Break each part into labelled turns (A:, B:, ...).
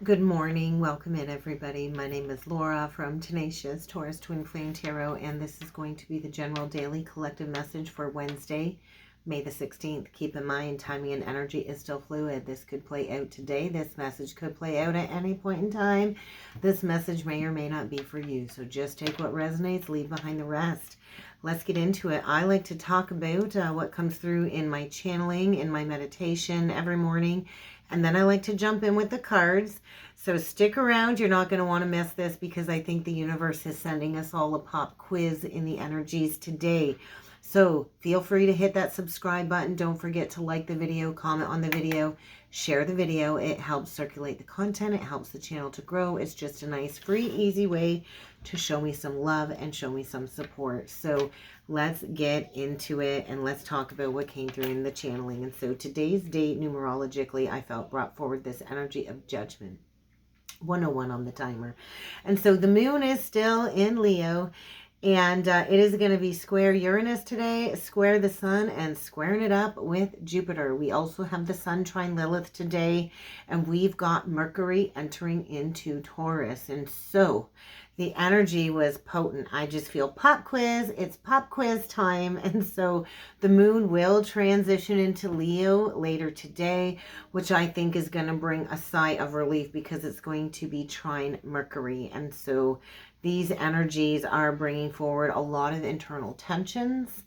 A: Good morning. Welcome in, everybody. My name is Laura from Tenacious Taurus Twin Flame Tarot, and this is going to be the general daily collective message for Wednesday, May the 16th. Keep in mind, timing and energy is still fluid. This could play out today. This message could play out at any point in time. This message may or may not be for you, so just take what resonates, leave behind the rest. Let's get into it. I like to talk about what comes through in my channeling, in my meditation every morning, and then I like to jump in with the cards. So stick around. You're not going to want to miss this because I think the universe is sending us all a pop quiz in the energies today. So feel free to hit that subscribe button. Don't forget to like the video, comment on the video, share the video. It helps circulate the content. It helps the channel to grow. It's just a nice, free, easy way to show me some love and show me some support. So let's get into it and let's talk about what came through in the channeling. And so today's date, numerologically, I felt brought forward this energy of judgment. 101 on the timer. And so the moon is still in Leo, and it is going to be square Uranus today, square the sun, and squaring it up with Jupiter. We also have the sun trine Lilith today, and we've got Mercury entering into Taurus. And so the energy was potent. I just feel pop quiz. It's pop quiz time. And so the moon will transition into Leo later today, which I think is going to bring a sigh of relief because it's going to be trine Mercury. And so these energies are bringing forward a lot of internal tensions,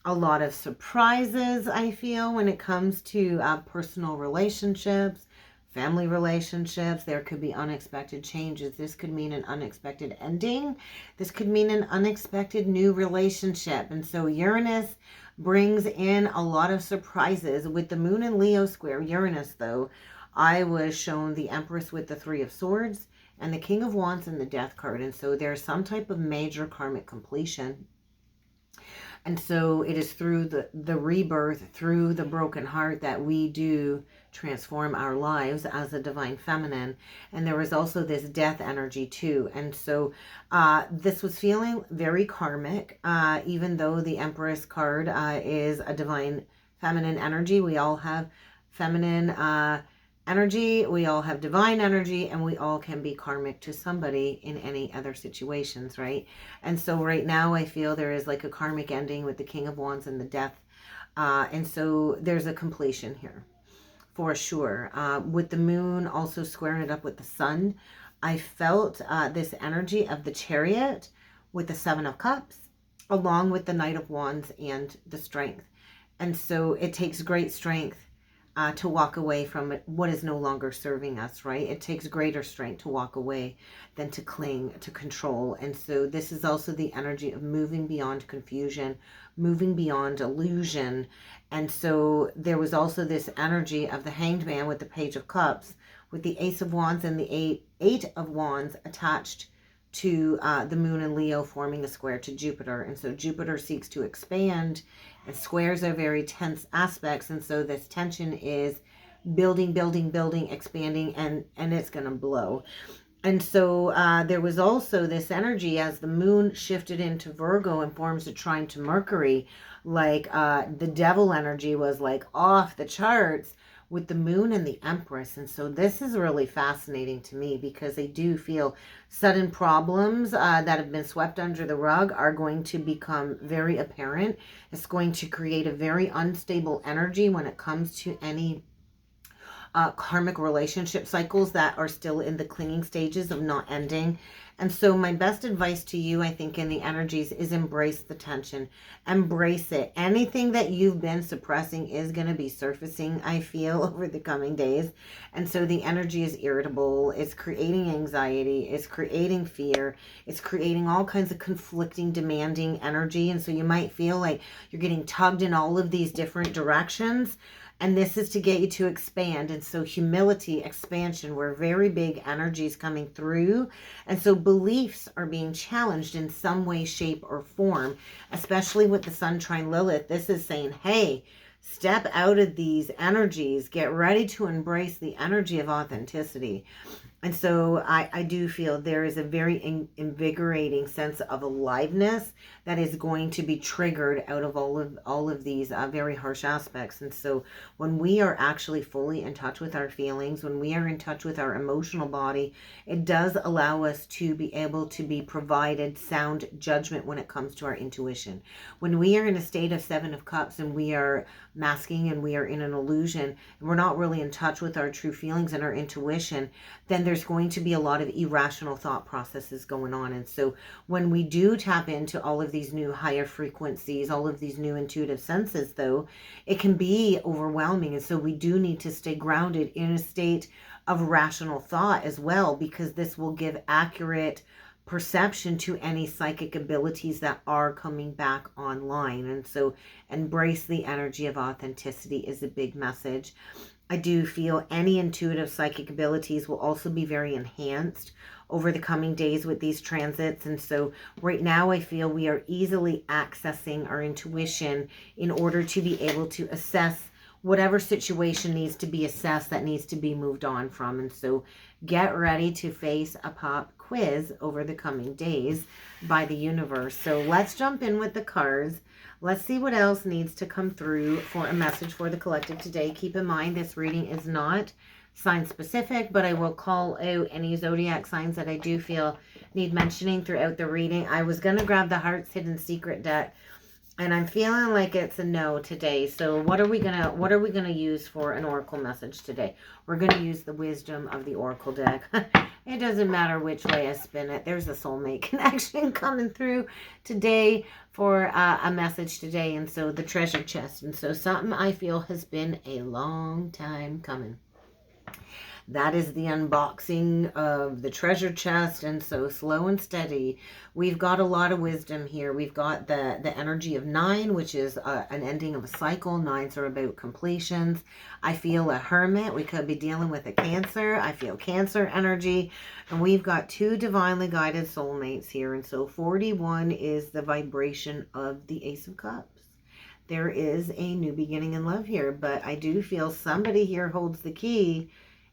A: a lot of surprises, I feel, when it comes to personal relationships, family relationships. There could be unexpected changes. This could mean an unexpected ending. This could mean an unexpected new relationship. And so Uranus brings in a lot of surprises. With the moon in Leo square Uranus, though, I was shown the Empress with the Three of Swords and the King of Wands and the Death card. And so there's some type of major karmic completion. And so it is through the rebirth, through the broken heart, that we do transform our lives as a divine feminine. And there was also this death energy too. And so this was feeling very karmic, even though the Empress card is a divine feminine energy. We all have feminine energy, we all have divine energy, and we all can be karmic to somebody in any other situations, right? And so right now I feel there is like a karmic ending with the King of Wands and the Death, and so there's a completion here for sure. With the moon also squaring it up with the sun, I felt this energy of the Chariot with the Seven of Cups along with the Knight of Wands and the Strength. And so it takes great strength to walk away from what is no longer serving us, right? It takes greater strength to walk away than to cling, to control. And so this is also the energy of moving beyond confusion, moving beyond illusion. And so there was also this energy of the Hanged Man with the Page of Cups, with the Ace of Wands and the Eight of Wands attached to the moon in Leo, forming a square to Jupiter. And so Jupiter seeks to expand, and squares are very tense aspects. And so this tension is building, building, building, expanding, and it's going to blow. And so there was also this energy as the moon shifted into Virgo and forms a trine to Mercury, like the devil energy was like off the charts with the moon and the Empress. And so this is really fascinating to me because I do feel sudden problems that have been swept under the rug are going to become very apparent. It's going to create a very unstable energy when it comes to any karmic relationship cycles that are still in the clinging stages of not ending. And so my best advice to you, I think, in the energies is embrace the tension. Embrace it. Anything that you've been suppressing is going to be surfacing, I feel, over the coming days. And so the energy is irritable. It's creating anxiety. It's creating fear. It's creating all kinds of conflicting, demanding energy. And so you might feel like you're getting tugged in all of these different directions. And this is to get you to expand. And so humility, expansion were very big energies coming through. And so beliefs are being challenged in some way, shape, or form, especially with the Sun trine Lilith. This is saying, hey, step out of these energies. Get ready to embrace the energy of authenticity. And so I do feel there is a very invigorating sense of aliveness that is going to be triggered out of all of these very harsh aspects. And so when we are actually fully in touch with our feelings, when we are in touch with our emotional body, it does allow us to be able to be provided sound judgment when it comes to our intuition. When we are in a state of Seven of Cups and we are masking and we are in an illusion and we're not really in touch with our true feelings and our intuition, then there's going to be a lot of irrational thought processes going on. And so when we do tap into all of these new higher frequencies, all of these new intuitive senses, though, it can be overwhelming. And so we do need to stay grounded in a state of rational thought as well, because this will give accurate perception to any psychic abilities that are coming back online. And so embrace the energy of authenticity is a big message. I do feel any intuitive psychic abilities will also be very enhanced over the coming days with these transits. And so right now I feel we are easily accessing our intuition in order to be able to assess whatever situation needs to be assessed, that needs to be moved on from. And so get ready to face a pop quiz over the coming days by the universe. So let's jump in with the cards. Let's see what else needs to come through for a message for the collective today. Keep in mind, this reading is not sign specific, but I will call out any zodiac signs that I do feel need mentioning throughout the reading. I was going to grab the Heart's Hidden Secret deck, and I'm feeling like it's a no today. So what are we gonna use for an oracle message today? We're gonna use the Wisdom of the Oracle deck. It doesn't matter which way I spin it. There's a soulmate connection coming through today for a message today. And so the treasure chest. And so something I feel has been a long time coming. That is the unboxing of the treasure chest. And so slow and steady. We've got a lot of wisdom here. We've got the energy of 9, which is an ending of a cycle. 9s are about completions. I feel a hermit. We could be dealing with a Cancer. I feel Cancer energy. And we've got 2 divinely guided soulmates here. And so 41 is the vibration of the Ace of Cups. There is a new beginning in love here. But I do feel somebody here holds the key.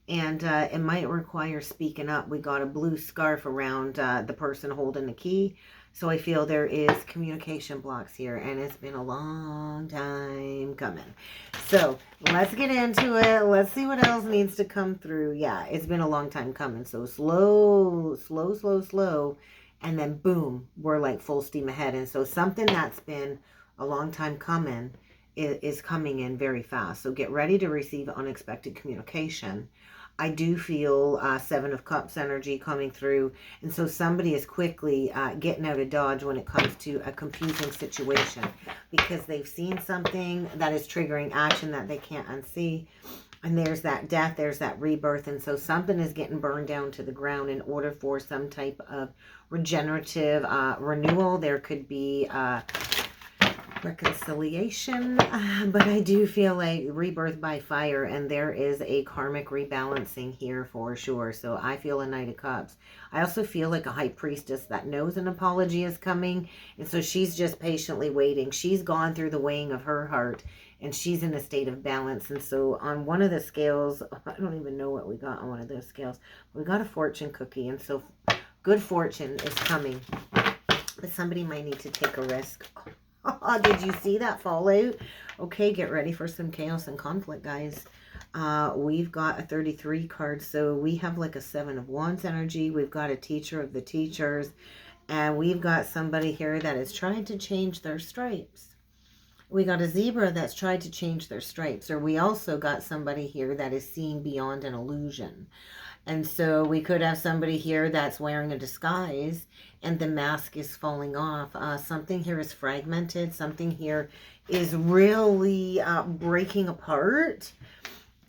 A: And it might require speaking up. We got a blue scarf around the person holding the key. So I feel there is communication blocks here. And it's been a long time coming. So let's get into it. Let's see what else needs to come through. Yeah, it's been a long time coming. So slow, slow, slow, slow. And then boom, we're like full steam ahead. And so something that's been a long time coming is coming in very fast. So get ready to receive unexpected communication. I do feel 7 of Cups energy coming through. And so somebody is quickly getting out of Dodge when it comes to a confusing situation, because they've seen something that is triggering action that they can't unsee. And there's that death, there's that rebirth. And so something is getting burned down to the ground in order for some type of regenerative renewal. There could be reconciliation, but I do feel like rebirth by fire, and there is a karmic rebalancing here for sure. So I feel a Knight of Cups. I also feel like a High Priestess that knows an apology is coming, and so she's just patiently waiting. She's gone through the weighing of her heart, and she's in a state of balance. And so on one of the scales, I don't even know what we got on one of those scales, we got a fortune cookie, and so good fortune is coming, but somebody might need to take a risk. Oh, did you see that fallout? Okay, get ready for some chaos and conflict, guys. We've got a 33 card, so we have like a 7 of Wands energy. We've got a teacher of the teachers, and we've got somebody here that is trying to change their stripes. We got a zebra that's tried to change their stripes, or we also got somebody here that is seeing beyond an illusion. And so we could have somebody here that's wearing a disguise and the mask is falling off. Something here is fragmented. Something here is really breaking apart.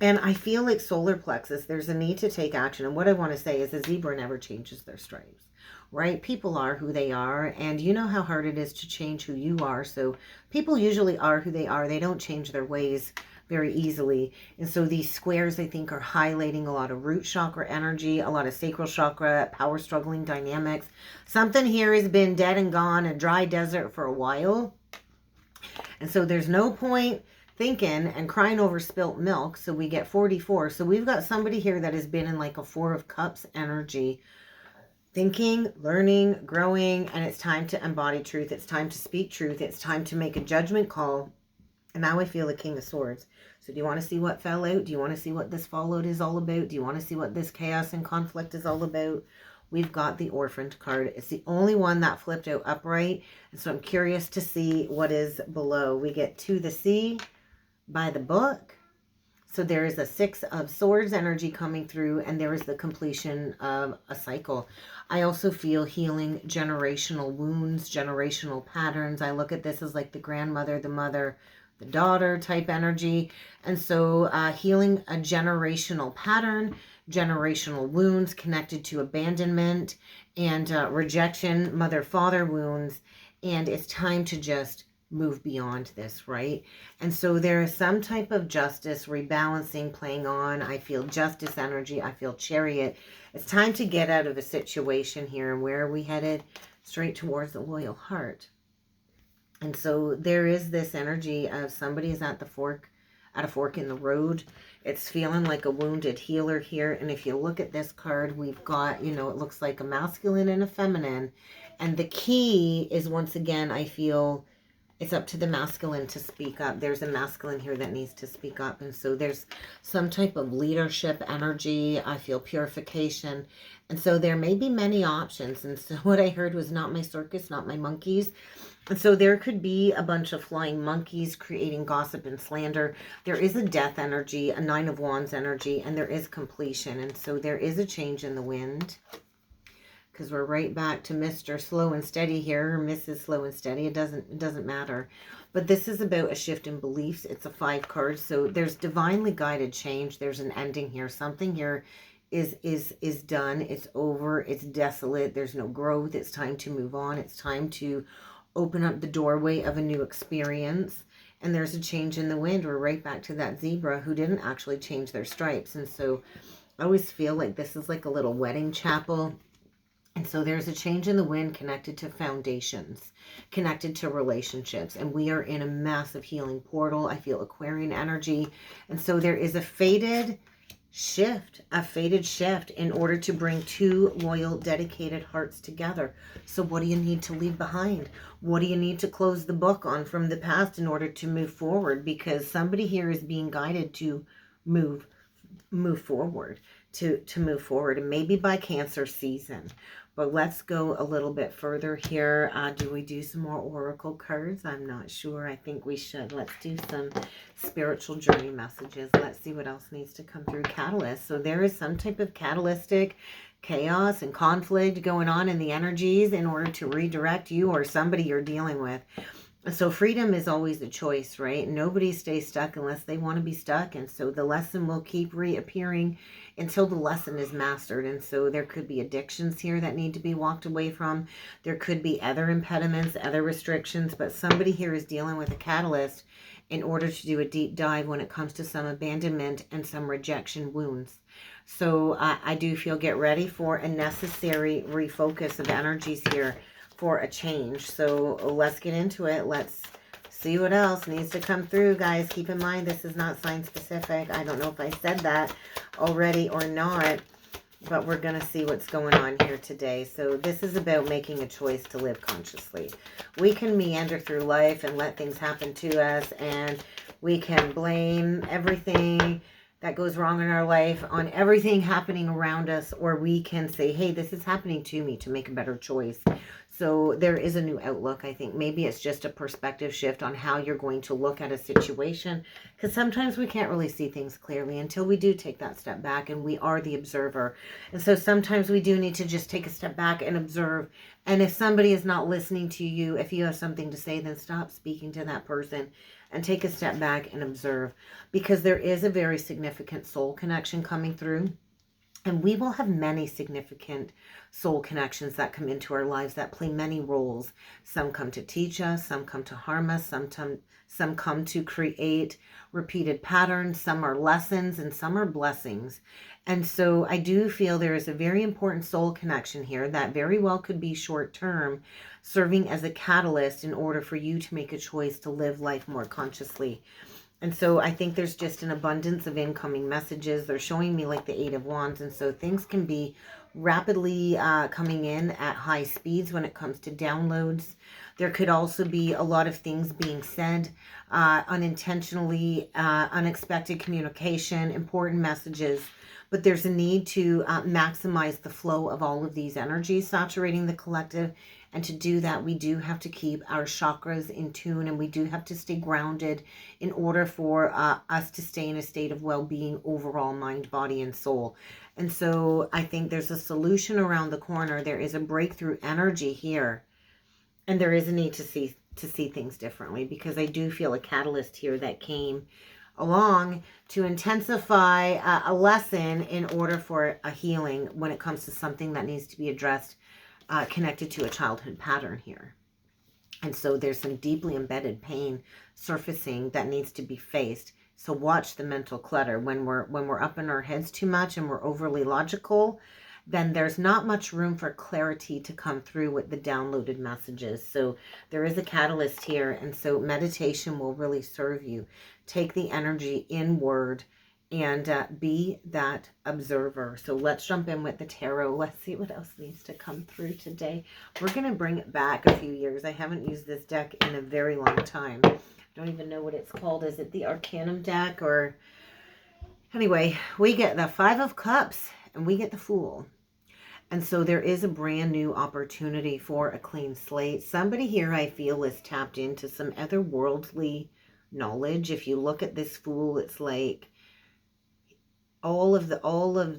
A: And I feel like solar plexus, there's a need to take action. And what I want to say is a zebra never changes their stripes, right? People are who they are. And you know how hard it is to change who you are. So people usually are who they are. They don't change their ways very easily. And so these squares, I think, are highlighting a lot of root chakra energy, a lot of sacral chakra, power struggling dynamics. Something here has been dead and gone, a dry desert for a while. And so there's no point thinking and crying over spilt milk. So we get 44. So we've got somebody here that has been in like a 4 of Cups energy, thinking, learning, growing, and it's time to embody truth. It's time to speak truth. It's time to make a judgment call. And now I feel the King of Swords. So do you want to see what fell out? Do you want to see what this fallout is all about? Do you want to see what this chaos and conflict is all about? We've got the Orphaned card. It's the only one that flipped out upright. And so I'm curious to see what is below. We get To the Sea, By the Book. So there is a 6 of Swords energy coming through, and there is the completion of a cycle. I also feel healing generational wounds, generational patterns. I look at this as like the grandmother, the mother, the daughter type energy. And so healing a generational pattern, generational wounds connected to abandonment and rejection, mother-father wounds. And it's time to just move beyond this, right? And so there is some type of justice rebalancing playing on. I feel justice energy. I feel Chariot. It's time to get out of a situation here. And where are we headed? Straight towards the loyal heart. And so there is this energy of somebody is at a fork in the road. It's feeling like a wounded healer here. And if you look at this card, we've got, you know, it looks like a masculine and a feminine. And the key is, once again, I feel it's up to the masculine to speak up. There's a masculine here that needs to speak up. And so there's some type of leadership energy. I feel purification. And so there may be many options. And so what I heard was not my circus, not my monkeys. And so there could be a bunch of flying monkeys creating gossip and slander. There is a death energy, a 9 of Wands energy, and there is completion. And so there is a change in the wind. Because we're right back to Mr. Slow and Steady here, or Mrs. Slow and Steady. It doesn't matter. But this is about a shift in beliefs. It's a 5 card. So there's divinely guided change. There's an ending here. Something here is done. It's over. It's desolate. There's no growth. It's time to move on. It's time to open up the doorway of a new experience. And there's a change in the wind. We're right back to that zebra who didn't actually change their stripes. And so I always feel like this is like a little wedding chapel. And so there's a change in the wind connected to foundations, connected to relationships. And we are in a massive healing portal. I feel Aquarian energy. And so there is a fated shift in order to bring 2 loyal, dedicated hearts together. So what do you need to leave behind? What do you need to close the book on from the past in order to move forward? Because somebody here is being guided to move forward, to move forward, and maybe by Cancer season. But let's go a little bit further here. Do we do some more oracle cards? I'm not sure. I think we should. Let's do some spiritual journey messages. Let's see what else needs to come through. Catalyst. So there is some type of catalytic chaos and conflict going on in the energies in order to redirect you or somebody you're dealing with. So freedom is always a choice, right? Nobody stays stuck unless they want to be stuck. And so the lesson will keep reappearing until the lesson is mastered. And so there could be addictions here that need to be walked away from. There could be other impediments, other restrictions, but somebody here is dealing with a catalyst in order to do a deep dive when it comes to some abandonment and some rejection wounds. So I do feel get ready for a necessary refocus of energies here for a change. So let's get into it. Let's see what else needs to come through, guys. Keep in mind, this is not sign specific. I don't know if I said that already or not, but we're going to see what's going on here today. So this is about making a choice to live consciously. We can meander through life and let things happen to us, and we can blame everything that goes wrong in our life on everything happening around us, or we can say, hey, this is happening to me, to make a better choice. So there is a new outlook. I think maybe it's just a perspective shift on how you're going to look at a situation, because sometimes we can't really see things clearly until we do take that step back and we are the observer. And so sometimes we do need to just take a step back and observe. And if somebody is not listening to you, if you have something to say, then stop speaking to that person and take a step back and observe, because there is a very significant soul connection coming through. And we will have many significant soul connections that come into our lives that play many roles. Some come to teach us, some come to harm us, some come to create repeated patterns, some are lessons, and some are blessings. And so I do feel there is a very important soul connection here that very well could be short term, serving as a catalyst in order for you to make a choice to live life more consciously. And so I think there's just an abundance of incoming messages. They're showing me like the Eight of Wands. And so things can be rapidly coming in at high speeds when it comes to downloads. There could also be a lot of things being said unintentionally, unexpected communication, important messages. But there's a need to maximize the flow of all of these energies saturating the collective. And to do that, we do have to keep our chakras in tune, and we do have to stay grounded in order for us to stay in a state of well-being overall, mind, body, and soul. And so I think there's a solution around the corner. There is a breakthrough energy here, and there is a need to see things differently, because I do feel a catalyst here that came along to intensify a lesson in order for a healing when it comes to something that needs to be addressed, connected to a childhood pattern here. And so there's some deeply embedded pain surfacing that needs to be faced. So watch the mental clutter. When we're up in our heads too much and we're overly logical, then there's not much room for clarity to come through with the downloaded messages. So there is a catalyst here, and so meditation will really serve you. Take the energy inward and be that observer. So let's jump in with the tarot. Let's see what else needs to come through today. We're going to bring it back a few years. I haven't used this deck in a very long time. I don't even know what it's called. Is it the Arcanum deck? Or anyway, we get the Five of Cups and we get the Fool. And so there is a brand new opportunity for a clean slate. Somebody here, I feel, is tapped into some otherworldly knowledge. If you look at this Fool, it's like all of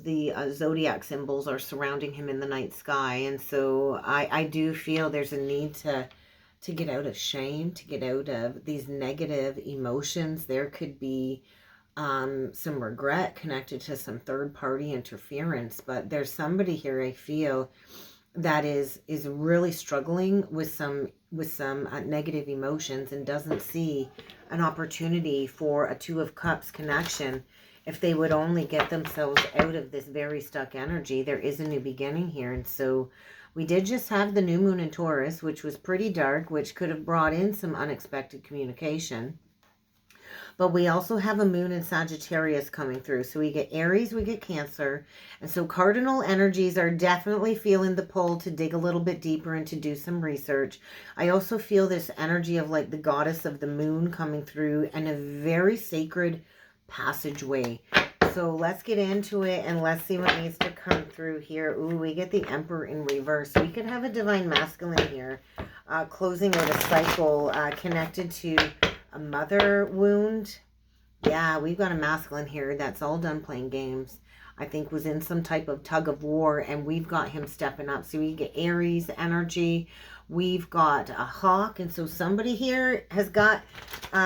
A: the zodiac symbols are surrounding him in the night sky. And so I do feel there's a need to get out of shame, to get out of these negative emotions. There could be some regret connected to some third-party interference, but there's somebody here, I feel, that is really struggling with some negative emotions and doesn't see an opportunity for a Two of Cups connection. If they would only get themselves out of this very stuck energy, there is a new beginning here. And so we did just have the new moon in Taurus, which was pretty dark, which could have brought in some unexpected communication. But we also have a moon in Sagittarius coming through. So we get Aries, we get Cancer. And so cardinal energies are definitely feeling the pull to dig a little bit deeper and to do some research. I also feel this energy of like the goddess of the moon coming through and a very sacred passageway. So let's get into it and let's see what needs to come through here. Ooh, we get the Emperor in reverse. We could have a divine masculine here, closing out a cycle connected to a mother wound. Yeah, we've got a masculine here that's all done playing games. I think was in some type of tug of war, and we've got him stepping up. So we get Aries energy. We've got a hawk, and so somebody here has got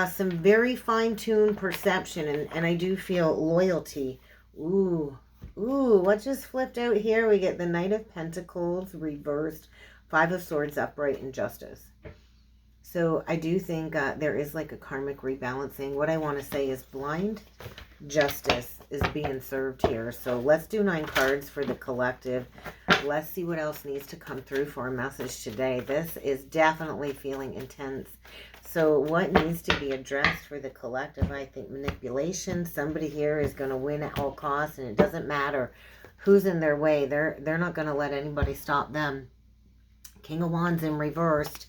A: some very fine-tuned perception, and I do feel loyalty. Ooh, what just flipped out here? We get the Knight of Pentacles reversed, Five of Swords upright, and Justice. So I do think there is like a karmic rebalancing. What I want to say is blind justice is being served here. So let's do 9 cards for the collective. Let's see what else needs to come through for a message today. This is definitely feeling intense. So what needs to be addressed for the collective? I think manipulation. Somebody here is going to win at all costs, and it doesn't matter who's in their way. They're not going to let anybody stop them. King of Wands in reversed.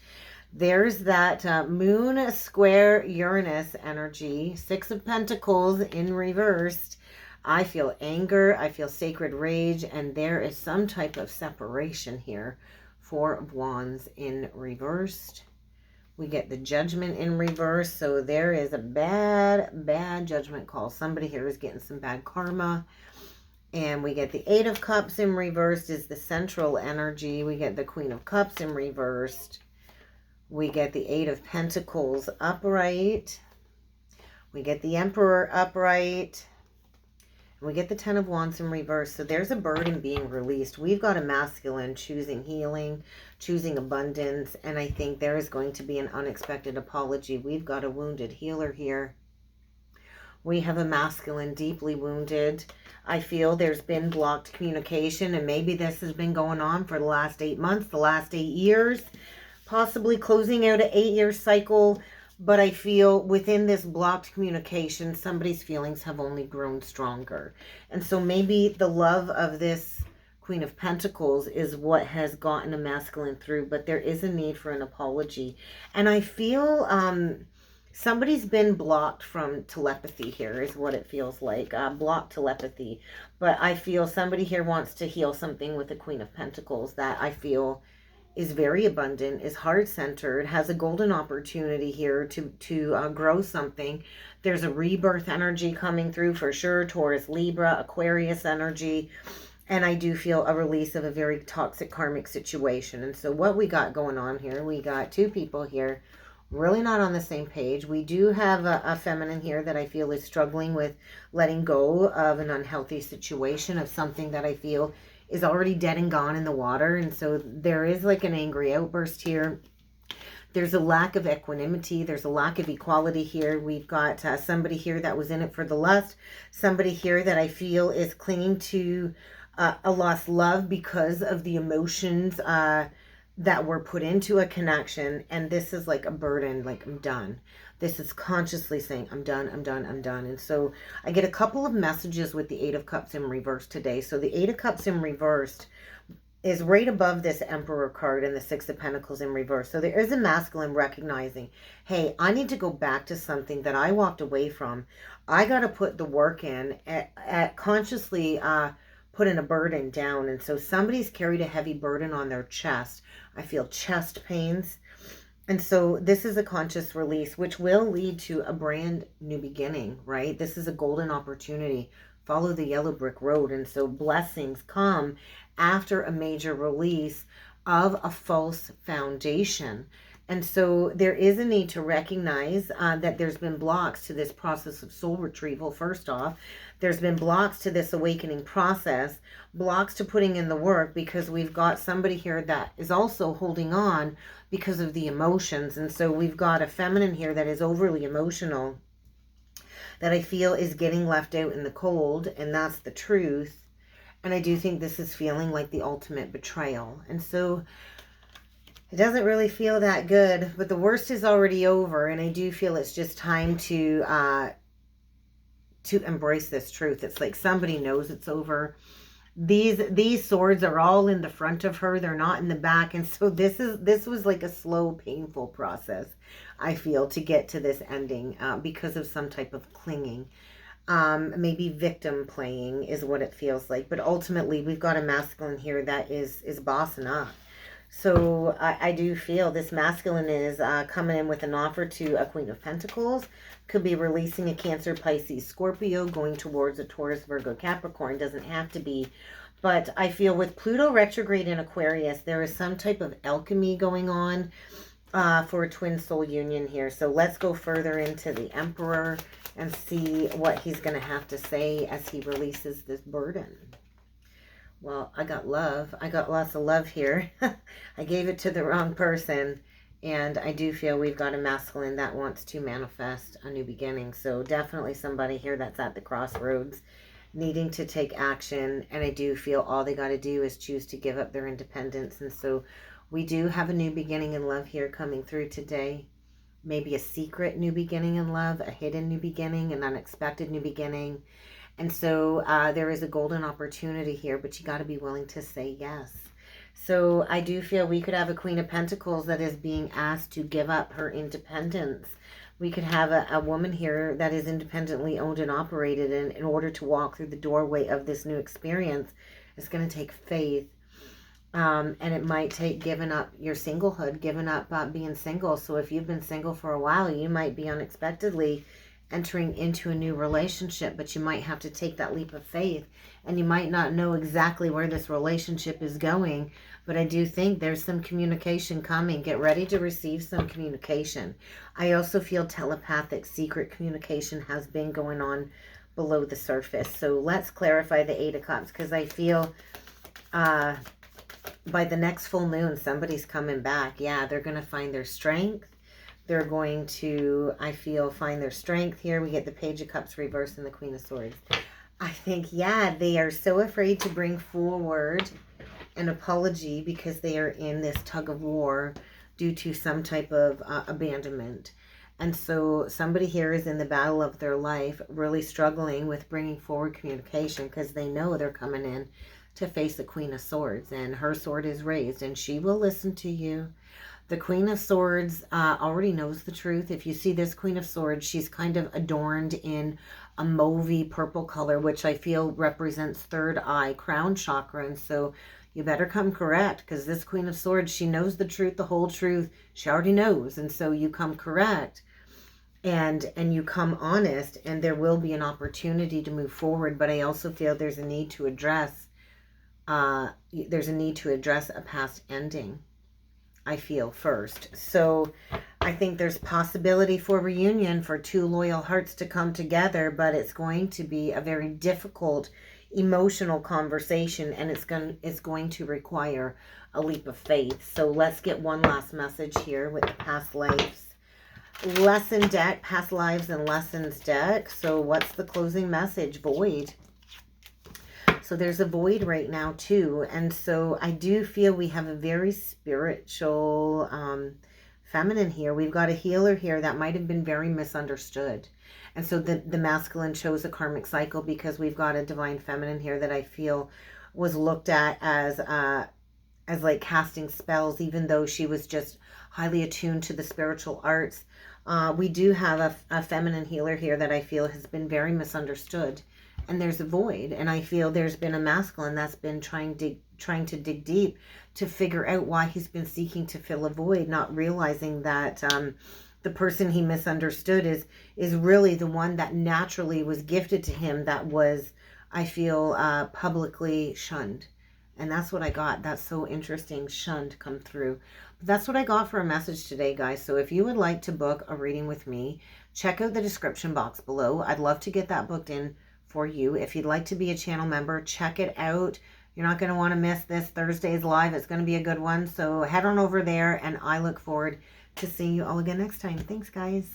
A: There's that moon square Uranus energy. 6 of Pentacles in reversed. I feel anger. I feel sacred rage. And there is some type of separation here. 4 of Wands in reversed. We get the Judgment in reverse. So there is a bad judgment call. Somebody here is getting some bad karma. And we get the 8 of Cups in reversed is the central energy. We get the Queen of Cups in reversed. We get the 8 of Pentacles upright. We get the Emperor upright. And we get the 10 of Wands in reverse. So there's a burden being released. We've got a masculine choosing healing, choosing abundance. And I think there is going to be an unexpected apology. We've got a wounded healer here. We have a masculine deeply wounded. I feel there's been blocked communication. And maybe this has been going on for the last 8 months, the last 8 years. Possibly closing out an 8-year cycle, But I feel within this blocked communication, somebody's feelings have only grown stronger. And so maybe the love of this Queen of Pentacles is what has gotten a masculine through, but there is a need for an apology. And I feel somebody's been blocked from telepathy here is what it feels like. Blocked telepathy. But I feel somebody here wants to heal something with the Queen of Pentacles that I feel is very abundant, is heart-centered, has a golden opportunity here to grow something. There's a rebirth energy coming through for sure. Taurus, Libra, Aquarius energy. And I do feel a release of a very toxic karmic situation. And so what we got going on here, we got two people here really not on the same page. We do have a feminine here that I feel is struggling with letting go of an unhealthy situation, of something that I feel is already dead and gone in the water. And so there is like an angry outburst here. There's a lack of equanimity. There's a lack of equality here. We've got somebody here that was in it for the lust. Somebody here that I feel is clinging to a lost love because of the emotions that were put into a connection. And this is like a burden, like I'm done. This is consciously saying, I'm done, I'm done, I'm done. And so I get a couple of messages with the Eight of Cups in reverse today. So the Eight of Cups in reversed is right above this Emperor card and the Six of Pentacles in reverse. So there is a masculine recognizing, hey, I need to go back to something that I walked away from. I got to put the work in at consciously putting a burden down. And so somebody's carried a heavy burden on their chest. I feel chest pains. And so this is a conscious release, which will lead to a brand new beginning, right? This is a golden opportunity. Follow the yellow brick road. And so blessings come after a major release of a false foundation. And so there is a need to recognize that there's been blocks to this process of soul retrieval. First off, there's been blocks to this awakening process, blocks to putting in the work, because we've got somebody here that is also holding on because of the emotions. And so we've got a feminine here that is overly emotional, that I feel is getting left out in the cold, and that's the truth. And I do think this is feeling like the ultimate betrayal. And so it doesn't really feel that good, but the worst is already over. And I do feel it's just time to embrace this truth. It's like somebody knows it's over. These swords are all in the front of her. They're not in the back. And so this was like a slow, painful process, I feel, to get to this ending because of some type of clinging. Maybe victim playing is what it feels like. But ultimately, we've got a masculine here that is bossing up. So I do feel this masculine is coming in with an offer to a Queen of Pentacles. Could be releasing a Cancer, Pisces, Scorpio, going towards a Taurus, Virgo, Capricorn. Doesn't have to be. But I feel with Pluto retrograde in Aquarius, there is some type of alchemy going on for a twin soul union here. So let's go further into the Emperor and see what he's going to have to say as he releases this burden. Well, I got love. I got lots of love here. I gave it to the wrong person. And I do feel we've got a masculine that wants to manifest a new beginning. So definitely somebody here that's at the crossroads, needing to take action. And I do feel all they got to do is choose to give up their independence. And so we do have a new beginning in love here coming through today. Maybe a secret new beginning in love, a hidden new beginning, an unexpected new beginning. And so there is a golden opportunity here, but you got to be willing to say yes. So I do feel we could have a Queen of Pentacles that is being asked to give up her independence. We could have a woman here that is independently owned and operated, and in order to walk through the doorway of this new experience, it's going to take faith. And it might take giving up your singlehood, giving up being single. So if you've been single for a while, you might be unexpectedly entering into a new relationship, but you might have to take that leap of faith, and you might not know exactly where this relationship is going, but I do think there's some communication coming. Get ready to receive some communication. I also feel telepathic secret communication has been going on below the surface. So let's clarify the Eight of Cups, because I feel by the next full moon, somebody's coming back. Yeah, they're going to find their strength. They're going to, I feel, find their strength here. We get the Page of Cups reversed and the Queen of Swords. I think, yeah, they are so afraid to bring forward an apology because they are in this tug of war due to some type of abandonment. And so somebody here is in the battle of their life, really struggling with bringing forward communication because they know they're coming in to face the Queen of Swords, and her sword is raised and she will listen to you. The Queen of Swords already knows the truth. If you see this Queen of Swords, she's kind of adorned in a mauvey purple color, which I feel represents third eye, crown chakra. And so you better come correct, because this Queen of Swords, she knows the truth, the whole truth. She already knows. And so you come correct and you come honest, and there will be an opportunity to move forward. But I also feel there's a need to address a past ending. I feel first. So I think there's possibility for reunion, for two loyal hearts to come together, but it's going to be a very difficult emotional conversation, and it's going to require a leap of faith. So let's get one last message here with the past lives lesson deck, past lives and lessons deck. So what's the closing message? Void. So there's a void right now too. And so I do feel we have a very spiritual feminine here. We've got a healer here that might have been very misunderstood. And so the masculine chose a karmic cycle, because we've got a divine feminine here that I feel was looked at as like casting spells, even though she was just highly attuned to the spiritual arts. We do have a feminine healer here that I feel has been very misunderstood. And there's a void, and I feel there's been a masculine that's been trying to dig deep to figure out why he's been seeking to fill a void, not realizing that the person he misunderstood is really the one that naturally was gifted to him, that was, I feel, publicly shunned. And that's what I got. That's so interesting, shunned come through. But that's what I got for a message today, guys. So if you would like to book a reading with me, check out the description box below. I'd love to get that booked in for you. If you'd like to be a channel member, check it out. You're not going to want to miss this Thursday's live. It's going to be a good one. So head on over there, and I look forward to seeing you all again next time. Thanks, guys.